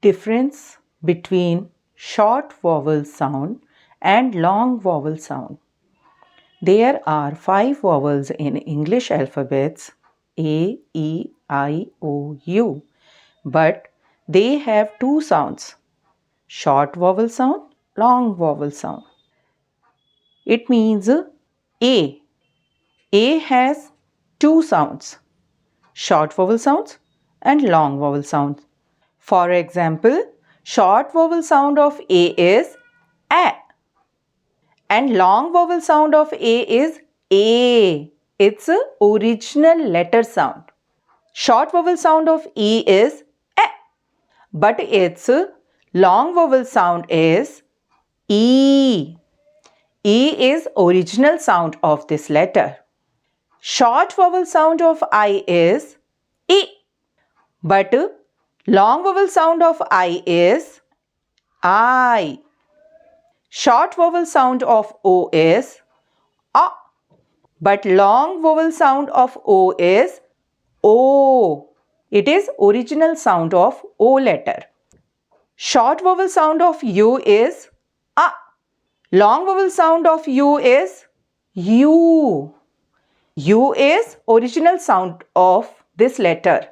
Difference between short vowel sound and long vowel sound. There are 5 vowels in English alphabets A, E, I, O, U, but they have 2 sounds, short vowel sound, long vowel sound. It means A. A has 2 sounds, short vowel sounds and long vowel sounds. For example, short vowel sound of A is A and long vowel sound of A is A. It's a original letter sound. Short vowel sound of E is A, but its long vowel sound is E. E is original sound of this letter. Short vowel sound of I is E, but long vowel sound of I is I. Short vowel sound of O is A, but long vowel sound of O is O. It is original sound of O letter. Short vowel sound of U is A. Long vowel sound of U is U. U is original sound of this letter.